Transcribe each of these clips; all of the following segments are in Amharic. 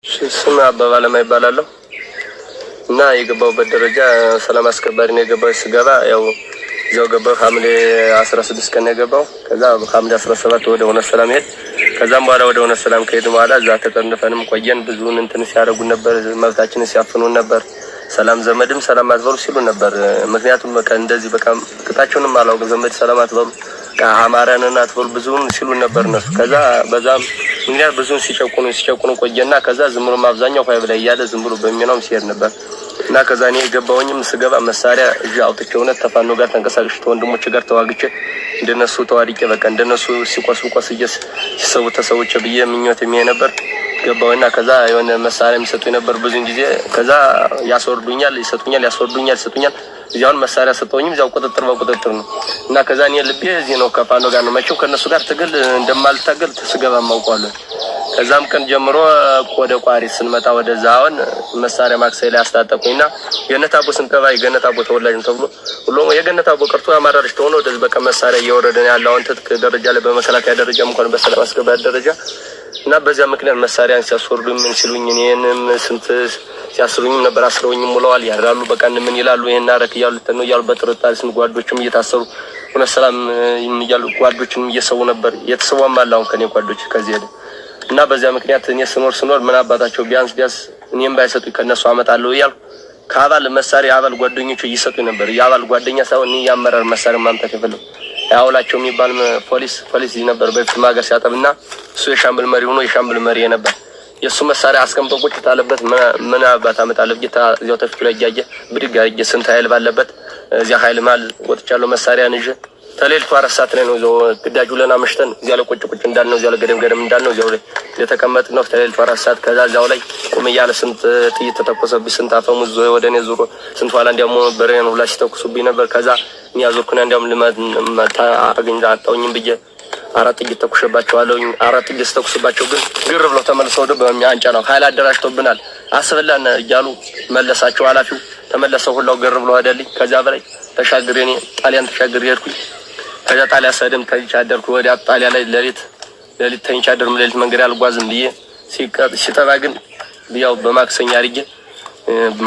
ስም አባባለ ማይባላለሁ እና የገባውበት ደረጃ ሰላም አስከባሪ ነው። የገባው ስገባ ያው እዛው ገባው ሐምሌ 16 ቀን የገባው። ከዛ ሐምሌ 17 ወደ ሆነ ሰላም ሄድ። ከዛም በኋላ ወደ ሆነ ሰላም ከሄድ በኋላ እዛ ተጠርንፈንም ቆየን። ብዙውን እንትን ሲያደርጉ ነበር፣ መብታችንን ሲያፍኑን ነበር። ሰላም ዘመድም ሰላም አትበሉ ሲሉ ነበር። ምክንያቱም በቃ እንደዚህ በቃ ቅጣቸውንም አላውቅ ዘመድ ሰላም አትበሉ ከአማራንና አትበሉ ብዙውን ሲሉ ነበር እነሱ። ከዛ በዛም ምክንያት ብዙውን ሲጨቁኑ ቆየና ከዛ ዝም ብሎ አብዛኛው ፋይብ ላይ ያለ ዝም ብሎ በሚናም ሲሄድ ነበር እና ከዛ እኔ የገባውኝም ስገባ መሳሪያ እዚህ አውጥቼ እውነት ተፋኖ ጋር ተንቀሳቅሼ ወንድሞቼ ጋር ተዋግቼ እንደነሱ ተዋድቄ በቃ እንደነሱ ሲቆስ ሲሰው ተሰውቼ ብዬ ምኞት የሚያይ ነበር። ገባውና ከዛ የሆነ መሳሪያ የሚሰጡኝ ነበር ብዙን ጊዜ። ከዛ ያስወርዱኛል፣ ይሰጡኛል። እዚያውን መሳሪያ ሰጠውኝም እዚያው ቁጥጥር በቁጥጥር ነው እና ከዛ እኔ ልቤ እዚህ ነው ከፋኖ ጋር ነው። መቼም ከነሱ ጋር ትግል እንደማልታገል ስገባ ማውቀዋለሁ። ከዛም ቀን ጀምሮ ወደ ቋሪት ስንመጣ ወደዛ አሁን መሳሪያ ማክሰይ ላይ አስታጠቁኝና የነታቦ ስንገባ የገነታቦ ተወላጅ ተብሎ ሁሉ የገነታቦ ቀርቶ አማራጭ ተሆነ ወደዚህ በቃ መሳሪያ እየወረደ ነው ያለው። አሁን ትጥቅ ደረጃ ላይ በመከላከያ ደረጃ እንኳን በሰላም አስከባሪ ደረጃ እና በዚያ ምክንያት መሳሪያን ሲያስወርዱ ምን ሲሉኝ እኔንም ስንት ሲያስሩኝም ነበር። አስረውኝም ሙለዋል ያራሉ በቃ ምን ይላሉ ይሄን አረክ እያሉ በጥርጣሬ ስም ጓዶችም እየታሰሩ ሆነ ሰላም ይያሉ ጓዶችም እየሰው ነበር የተሰዋም አለ አሁን ከኔ ጓዶች ከዚህ ሄደ እና በዚያ ምክንያት እኔ ስኖር ምን አባታቸው ቢያንስ እኔም ባይሰጡኝ ከነሱ አመጣለሁ እያሉ ከአባል መሳሪያ አባል ጓደኞች እየሰጡኝ ነበር። የአባል ጓደኛ ሳይሆን እኔ ያመራር መሳሪያ ማምጣት ይፈልግ ያውላቸው የሚባል ፖሊስ ነበር በፊት ማገር ሲያጠብና እሱ የሻምበል መሪ ሆኖ የሻምበል መሪ ነበር። የሱ መሳሪያ አስቀምጦ ቁጭ ታለበት ምን አባታ አመጣለሁ ጌታ እዚያው ተፍቶ ላይ ያየ ብድግ አድርጌ ስንት ኃይል ባለበት እዚያ ኃይል ማል ወጥቻለሁ። መሳሪያ ንጀ ተሌልቱ 4 ሰዓት ላይ ነው እዚያው ግዳጁ ለና መሽተን እዚያ ለቁጭ እንዳልነው እዚያ ለገደም እንዳልነው እዚያው ላይ የተቀመጥነው ተሌልቱ 4 ሰዓት። ከዛ እዚያው ላይ ቁም እያለ ስንት ጥይት ተተኮሰብኝ፣ ስንት አፈሙዝ ወደኔ ዙሮ ስንት ኋላ እንዲያውም በሬን ሁላ ሲተኩሱብኝ ነበር። ከዛ የሚያዞርኩና እንዲያውም ልማት አገኝ አጣውኝም ብዬ 4 ጥይት ተኩሽባቸዋለሁ። 4 ጥይት ተኩሽባቸው ግን ግር ብለው ተመልሰው ወደ በሚያንጫ ነው ኃይል አደራጅቶብናል አስበላን እያሉ መለሳቸው። ኃላፊው ተመለሰው ሁላው ግር ብለው ሄደልኝ። ከዛ በላይ ተሻግሬ እኔ ጣሊያን ተሻግሬ ሄድኩኝ። ከዛ ጣሊያን ሰደም ተይቻደርኩ ወደ ጣሊያን ላይ ሌሊት ተይቻደርም ሌሊት መንገድ አልጓዝም ብዬ ሲጠባ ግን ያው በማክሰኛ አርጌ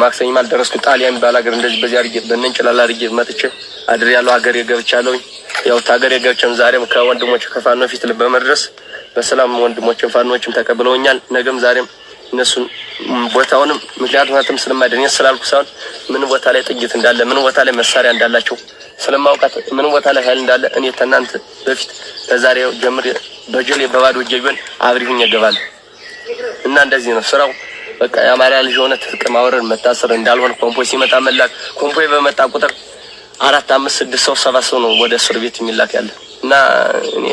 ማክሰኛ ማልደረስኩ ጣሊያን ባላገር እንደዚህ በዚያ አርጌ በእንጭላላ አርጌ መጥቼ አድር ያለው ሀገር የገብቻለሁ። ያው ታገር የገብቸም ዛሬም ከወንድሞች ከፋኖ ፊት በመድረስ በሰላም ወንድሞችን ፋኖችም ተቀብለውኛል። ነገም ዛሬም እነሱን ቦታውንም ምክንያቱም ስለማይደኝ ስላልኩ ሳይሆን ምን ቦታ ላይ ጥይት እንዳለ ምን ቦታ ላይ መሳሪያ እንዳላቸው ስለማውቃት ምን ቦታ ላይ ኃይል እንዳለ እኔ ተናንተ በፊት ከዛሬው ጀምሬ በጀሌ በባዶ ጀግን አብሪሁኝ ይገባል እና እንደዚህ ነው ስራው። በቃ የአማራ ልጅ ሆነ ትጥቅ ማውረድ መታሰር እንዳልሆነ ኮምፖይ ሲመጣ መላክ ኮምፖይ በመጣ ቁጥር 4 5 6 ሰው 7 ሰው ነው ወደ እስር ቤት የሚላክ ያለ እና እኔ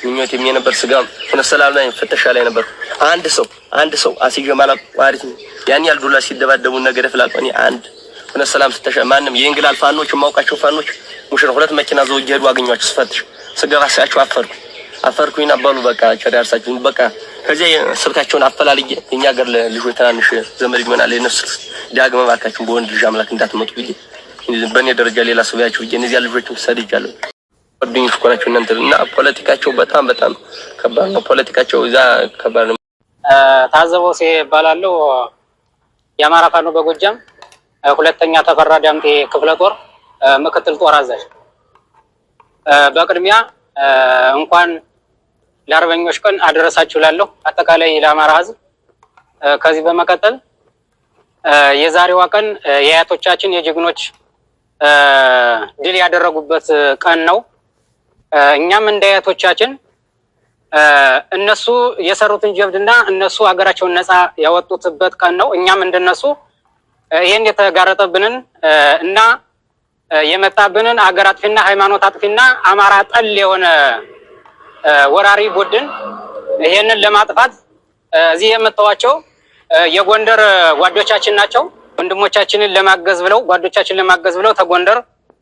ምኞት የሚነበር ስጋም ሆነ ሰላም ላይ ፍተሻ ላይ ነበር። አንድ ሰው አሲጀ ማለት ቋሪት ያን ያህል ዱላ ሲደባደቡ ነገር ፍላቆኒ አንድ ሆነ ሰላም ፍተሻ ማንም የእንግላል ፋኖች ማውቃቸው ፋኖች ሙሽራ 2 መኪና ዘው ይሄዱ አገኛቸው ስፈትሽ ስገባ ሳያቸው አፈርኩኝና ባሉ በቃ ጨራርሳችሁ በቃ ከዚያ ስልካቸውን አፈላልጌ እኛ ሀገር ለልጆች ትናንሽ ዘመድ ይሆናል የነሱ ዳግመ ባካችሁ በወንድ ልጅ አምላክ እንዳትመጡ ብዬ በእኔ ደረጃ ሌላ ሰው ያችሁ ብዬ እነዚያ ልጆችም ሰድጃለሁ። ወድኝ ፍቆናቸው እና ፖለቲካቸው በጣም ከባድ ነው። ፖለቲካቸው እዛ ከባድ ነው። ታዘበው ሲባላለው የአማራ ፋኖ በጎጃም 2ኛ ተፈራ ዳምጤ ክፍለ ጦር ምክትል ጦር አዛዥ። በቅድሚያ እንኳን ለአርበኞች ቀን አደረሳችሁ ላለሁ አጠቃላይ ለአማራ ሕዝብ። ከዚህ በመቀጠል የዛሬዋ ቀን የአያቶቻችን የጀግኖች ድል ያደረጉበት ቀን ነው። እኛም እንደ አያቶቻችን እነሱ የሰሩትን ጀብድና እነሱ ሀገራቸውን ነፃ ያወጡትበት ቀን ነው። እኛም እንደነሱ ይሄን የተጋረጠብንን እና የመጣብንን ሀገር አጥፊና ሃይማኖት አጥፊና አማራ ጠል የሆነ ወራሪ ቡድን ይሄንን ለማጥፋት እዚህ የመጣዋቸው የጎንደር ጓዶቻችን ናቸው። ወንድሞቻችንን ለማገዝ ብለው ጓዶቻችንን ለማገዝ ብለው ተጎንደር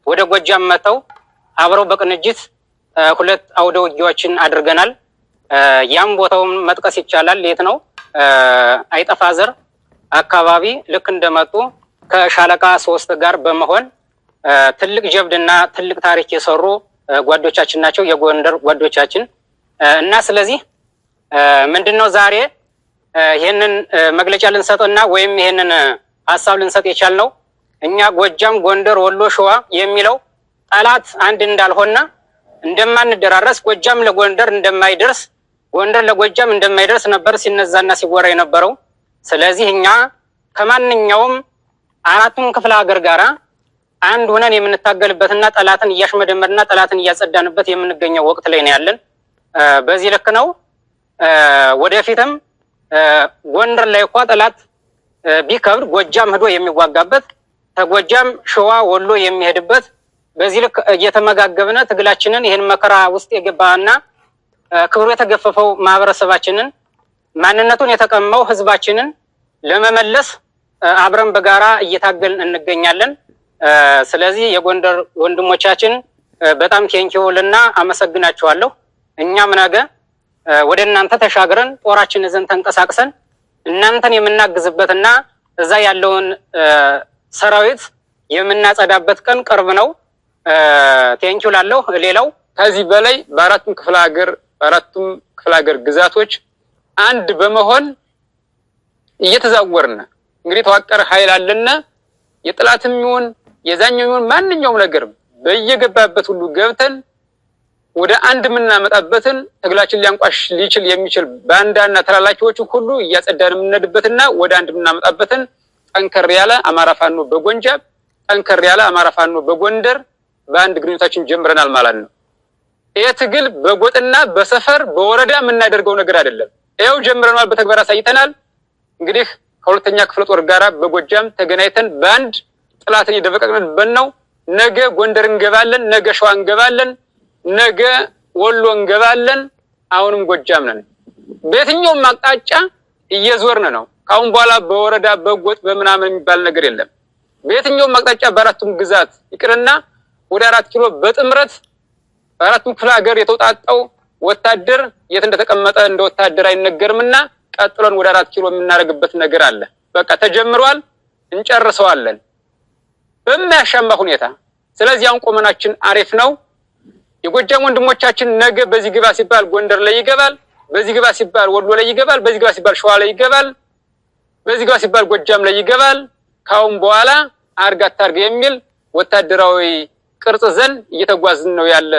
ወደ ጎጃም መተው አብረው በቅንጅት 2 አውደ ውጊያዎችን አድርገናል። ያም ቦታውን መጥቀስ ይቻላል። የት ነው? አይጠፋዘር አካባቢ ልክ እንደመጡ ከሻለቃ 3 ጋር በመሆን ትልቅ ጀብድና ትልቅ ታሪክ የሰሩ ጓዶቻችን ናቸው የጎንደር ጓዶቻችን እና ስለዚህ ምንድነው ዛሬ ይሄንን መግለጫ ልንሰጥና ወይም ይሄንን ሐሳብ ልንሰጥ የቻልነው እኛ ጎጃም፣ ጎንደር፣ ወሎ፣ ሸዋ የሚለው ጠላት አንድ እንዳልሆነ እንደማንደራረስ ጎጃም ለጎንደር እንደማይደርስ ጎንደር ለጎጃም እንደማይደርስ ነበር ሲነዛና ሲወራ የነበረው። ስለዚህ እኛ ከማንኛውም አራቱን ክፍለ ሀገር ጋራ አንድ ሆነን የምንታገልበትና ጠላትን እያሽመደመድና ጠላትን እያጸዳንበት የምንገኘው ወቅት ላይ ነው ያለን። በዚህ ልክ ነው። ወደፊትም ጎንደር ላይ እንኳ ጠላት ቢከብድ ጎጃም ሄዶ የሚዋጋበት ተጎጃም ሸዋ ወሎ የሚሄድበት በዚህ ልክ እየተመጋገብነ ትግላችንን ይህን መከራ ውስጥ የገባና ክብሩ የተገፈፈው ማህበረሰባችንን ማንነቱን የተቀማው ህዝባችንን ለመመለስ አብረን በጋራ እየታገልን እንገኛለን። ስለዚህ የጎንደር ወንድሞቻችን በጣም ቴንኪውልና አመሰግናችኋለሁ። እኛም ነገ ወደ እናንተ ተሻግረን ጦራችን ይዘን ተንቀሳቅሰን እናንተን የምናግዝበትና እዛ ያለውን ሰራዊት የምናጸዳበት ቀን ቅርብ ነው። ቴንኪው ላለሁ። ሌላው ከዚህ በላይ በአራቱም ክፍለ ሀገር ግዛቶች አንድ በመሆን እየተዛወርነ እንግዲህ ተዋቀረ ኃይል አለና የጥላትም ይሁን የዛኛው ይሁን ማንኛውም ነገር በየገባበት ሁሉ ገብተን ወደ አንድ የምናመጣበትን ትግላችን ሊያንቋሽ ሊችል የሚችል ባንዳና ተላላኪዎቹ ሁሉ እያጸዳን የምንነድበትና ወደ አንድ የምናመጣበትን ጠንከር ያለ አማራ ፋኖ በጎንጃም ጠንከር ያለ አማራ ፋኖ በጎንደር በአንድ ግንኙነታችን ጀምረናል ማለት ነው። ይሄ ትግል በጎጥና በሰፈር በወረዳ የምናደርገው ነገር አይደለም። ይሄው ጀምረናል፣ በተግባር አሳይተናል። እንግዲህ ከሁለተኛ ክፍለ ጦር ጋራ በጎጃም ተገናኝተን በአንድ ጥላትን እየደበቀቅንበት ነው። ነገ ጎንደር እንገባለን፣ ነገ ሸዋ እንገባለን፣ ነገ ወሎ እንገባለን። አሁንም ጎጃም ነን። በየትኛውም አቅጣጫ እየዞርን ነው። ካሁን በኋላ በወረዳ በጎጥ በምናምን የሚባል ነገር የለም። በየትኛውም አቅጣጫ በአራቱም ግዛት ይቅርና ወደ 4 ኪሎ በጥምረት በአራቱም ክፍለ ሀገር የተውጣጣው ወታደር የት እንደተቀመጠ እንደ ወታደር አይነገርምና ቀጥሎን ወደ 4 ኪሎ የምናደርግበት ነገር አለ። በቃ ተጀምሯል፣ እንጨርሰዋለን በሚያሻማ ሁኔታ። ስለዚህ አሁን ቆመናችን አሪፍ ነው። የጎጃም ወንድሞቻችን ነገ በዚህ ግባ ሲባል ጎንደር ላይ ይገባል፣ በዚህ ግባ ሲባል ወሎ ላይ ይገባል፣ በዚህ ግባ ሲባል ሸዋ ላይ ይገባል፣ በዚህ ግባ ሲባል ጎጃም ላይ ይገባል። ካሁን በኋላ አርጋ አታርግ የሚል ወታደራዊ ቅርጽ ዘን እየተጓዝን ነው ያለ